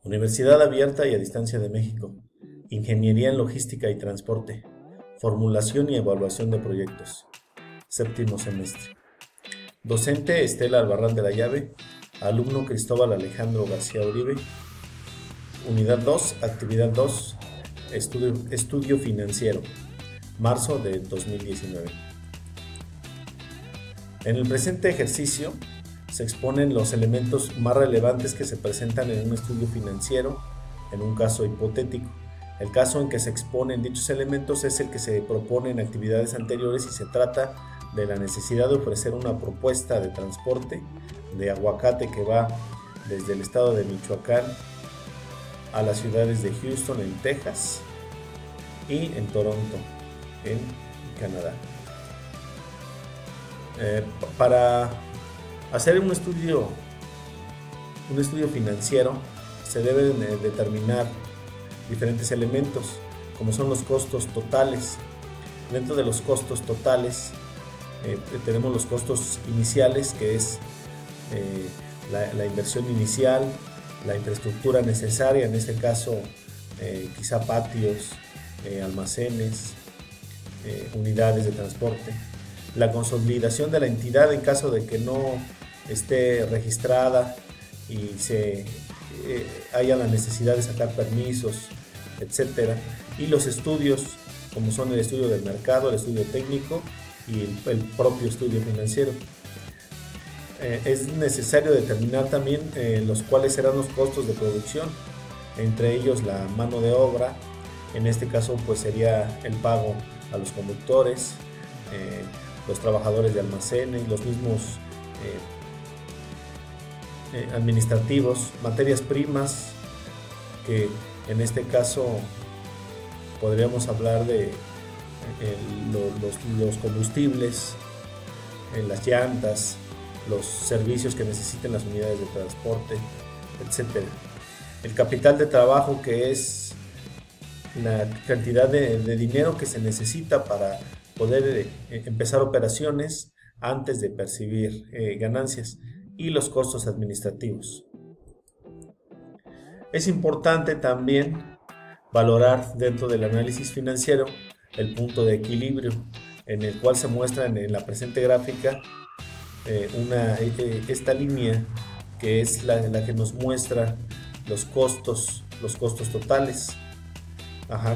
Universidad Abierta y a Distancia de México. Ingeniería en Logística y Transporte. Formulación y evaluación de proyectos. Séptimo semestre. Docente Estela Albarrán de la Llave. Alumno Cristóbal Alejandro García Uribe. Unidad 2, Actividad 2. Estudio financiero. Marzo de 2019. En el presente ejercicio se exponen los elementos más relevantes que se presentan en un estudio financiero, en un caso hipotético. El caso en que se exponen dichos elementos es el que se propone en actividades anteriores y se trata de la necesidad de ofrecer una propuesta de transporte de aguacate que va desde el estado de Michoacán a las ciudades de Houston, en Texas, y en Toronto, en Canadá. Para hacer un estudio financiero se deben determinar diferentes elementos, como son los costos totales. Dentro de los costos totales tenemos los costos iniciales, que es la inversión inicial, la infraestructura necesaria, en este caso quizá patios, almacenes, unidades de transporte, la consolidación de la entidad en caso de que no esté registrada y haya la necesidad de sacar permisos, etcétera, y los estudios, como son el estudio del mercado, el estudio técnico y el propio estudio financiero. Es necesario determinar también los cuáles serán los costos de producción, entre ellos la mano de obra. En este caso pues sería el pago a los conductores, los trabajadores de almacenes, los mismos administrativos, materias primas, que en este caso podríamos hablar de los combustibles, las llantas, los servicios que necesiten las unidades de transporte, etc. El capital de trabajo, que es la cantidad de dinero que se necesita para poder empezar operaciones antes de percibir ganancias, y los costos administrativos. Es importante también valorar dentro del análisis financiero el punto de equilibrio, en el cual se muestra en la presente gráfica esta línea, que es la que nos muestra los costos totales,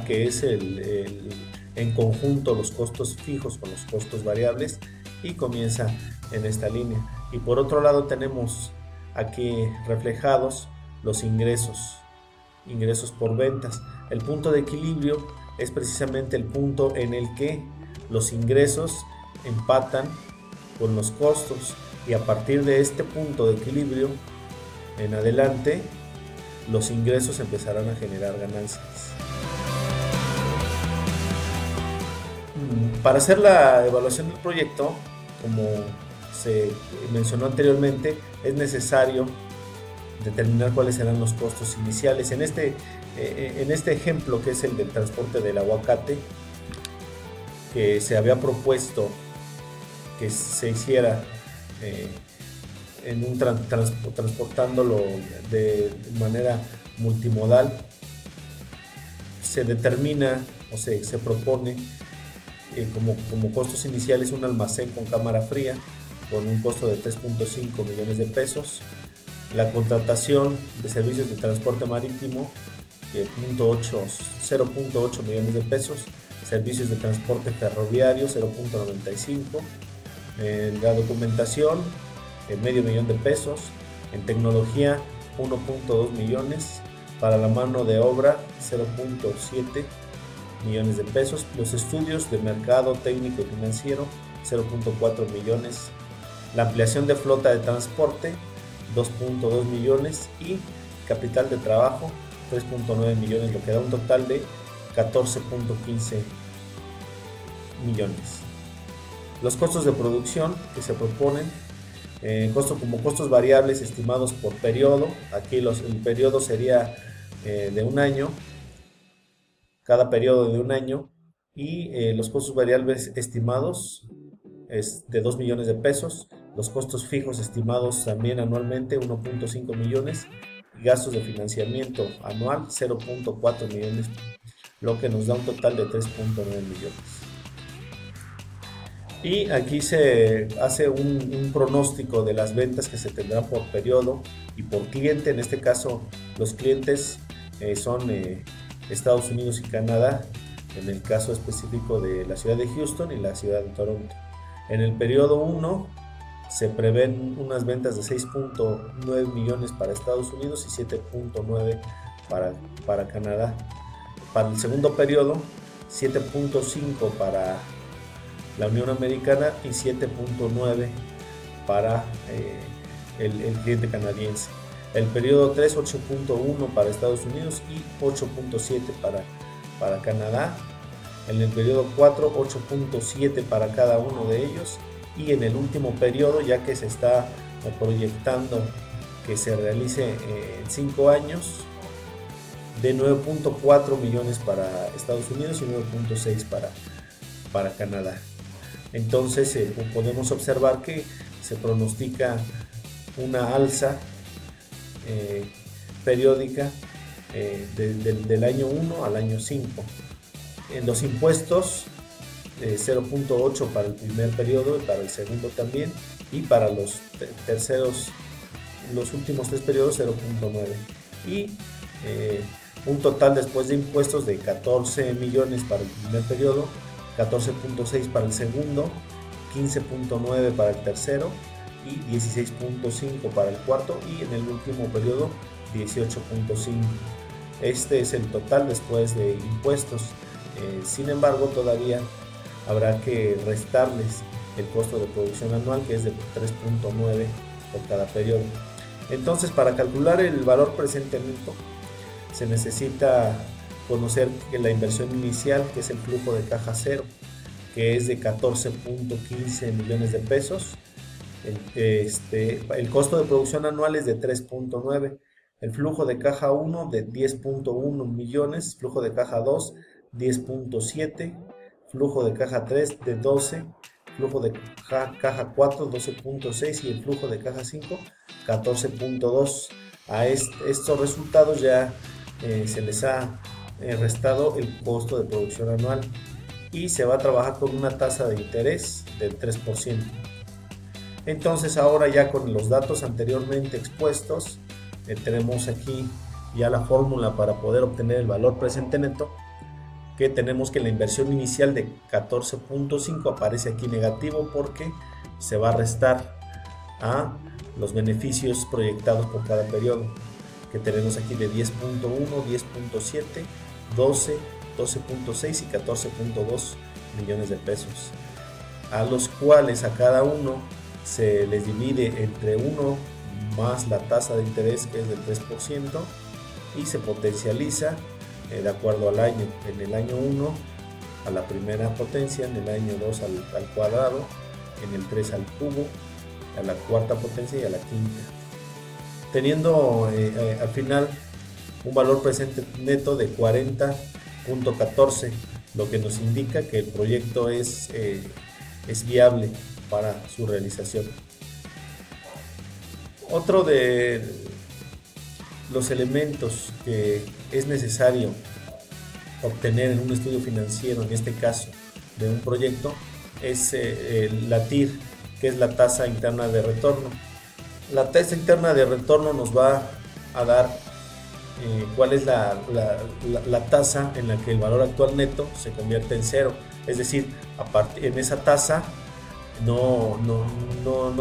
que es en conjunto los costos fijos con los costos variables, y comienza en esta línea. Y por otro lado tenemos aquí reflejados los ingresos por ventas. El punto de equilibrio es precisamente el punto en el que los ingresos empatan con los costos, y a partir de este punto de equilibrio en adelante los ingresos empezarán a generar ganancias. Para hacer la evaluación del proyecto, como se mencionó anteriormente, es necesario determinar cuáles serán los costos iniciales. En este ejemplo, que es el del transporte del aguacate, que se había propuesto que se hiciera transportándolo de manera multimodal, se determina o se propone como costos iniciales un almacén con cámara fría con un costo de 3.5 millones de pesos, la contratación de servicios de transporte marítimo de 0.8 millones de pesos, servicios de transporte ferroviario 0.95, la documentación medio millón de pesos, en tecnología 1.2 millones, para la mano de obra 0.7 millones de pesos, los estudios de mercado técnico y financiero 0.4 millones, la ampliación de flota de transporte 2.2 millones y capital de trabajo 3.9 millones, lo que da un total de 14.15 millones. Los costos de producción que se proponen, como costos variables estimados por periodo. Aquí el periodo sería de un año, cada periodo de un año, y los costos variables estimados es de 2 millones de pesos, los costos fijos estimados también anualmente 1.5 millones, y gastos de financiamiento anual 0.4 millones, lo que nos da un total de 3.9 millones. Y aquí se hace un pronóstico de las ventas que se tendrán por periodo y por cliente. En este caso, los clientes son Estados Unidos y Canadá, en el caso específico de la ciudad de Houston y la ciudad de Toronto. En el periodo 1 se prevén unas ventas de 6.9 millones para Estados Unidos y 7.9 para Canadá. Para el segundo periodo, 7.5 para la Unión Americana y 7.9 para el cliente canadiense. El periodo 3, 8.1 para Estados Unidos y 8.7 para Canadá. En el periodo 4, 8.7 para cada uno de ellos. Y en el último periodo, ya que se está proyectando que se realice en 5 años, de 9.4 millones para Estados Unidos y 9.6 para Canadá. Entonces podemos observar que se pronostica una alza periódica del año 1 al año 5. En los impuestos, 0.8 para el primer periodo y para el segundo también, y para los últimos 3 periodos 0.9, y un total después de impuestos de 14 millones para el primer periodo, 14.6 para el segundo, 15.9 para el tercero y 16.5 para el cuarto, y en el último periodo 18.5. Este es el total después de impuestos. Sin embargo, todavía habrá que restarles el costo de producción anual, que es de 3.9 por cada periodo. Entonces, para calcular el valor presente neto se necesita conocer que la inversión inicial, que es el flujo de caja cero, que es de 14.15 millones de pesos. El costo de producción anual es de 3.9. El flujo de caja 1 de 10.1 millones, flujo de caja 2 10.7, flujo de caja 3 de 12, flujo de caja 4 12.6 y el flujo de caja 5 14.2. A estos resultados ya se les ha restado el costo de producción anual y se va a trabajar con una tasa de interés del 3%. Entonces, ahora ya con los datos anteriormente expuestos, tenemos aquí ya la fórmula para poder obtener el valor presente neto, que tenemos que la inversión inicial de 14.5 aparece aquí negativo porque se va a restar a los beneficios proyectados por cada periodo, que tenemos aquí de 10.1, 10.7, 12, 12.6 y 14.2 millones de pesos, a los cuales a cada uno se les divide entre 1 más la tasa de interés, que es del 3%, y se potencializa de acuerdo al año. En el año 1 a la primera potencia, en el año 2 al cuadrado, en el 3 al cubo, a la cuarta potencia y a la quinta, teniendo al final un valor presente neto de 40.14, lo que nos indica que el proyecto es viable para su realización. Otro de los elementos que es necesario obtener en un estudio financiero, en este caso de un proyecto, es la TIR, que es la tasa interna de retorno. La tasa interna de retorno nos va a dar cuál es la tasa en la que el valor actual neto se convierte en cero, es decir, en esa tasa no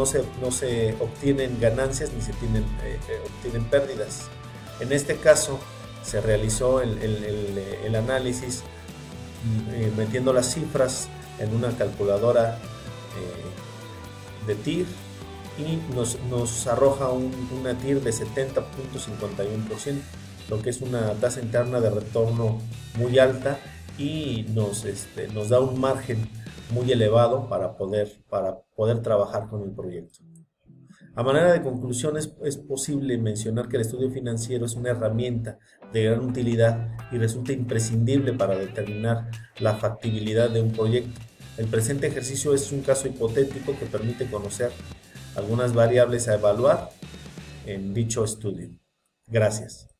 se obtienen ganancias ni se obtienen pérdidas. En este caso se realizó el análisis metiendo las cifras en una calculadora de TIR y nos arroja una TIR de 70.51%, lo que es una tasa interna de retorno muy alta y nos da un margen muy elevado para poder trabajar con el proyecto. A manera de conclusión, es posible mencionar que el estudio financiero es una herramienta de gran utilidad y resulta imprescindible para determinar la factibilidad de un proyecto. El presente ejercicio es un caso hipotético que permite conocer algunas variables a evaluar en dicho estudio. Gracias.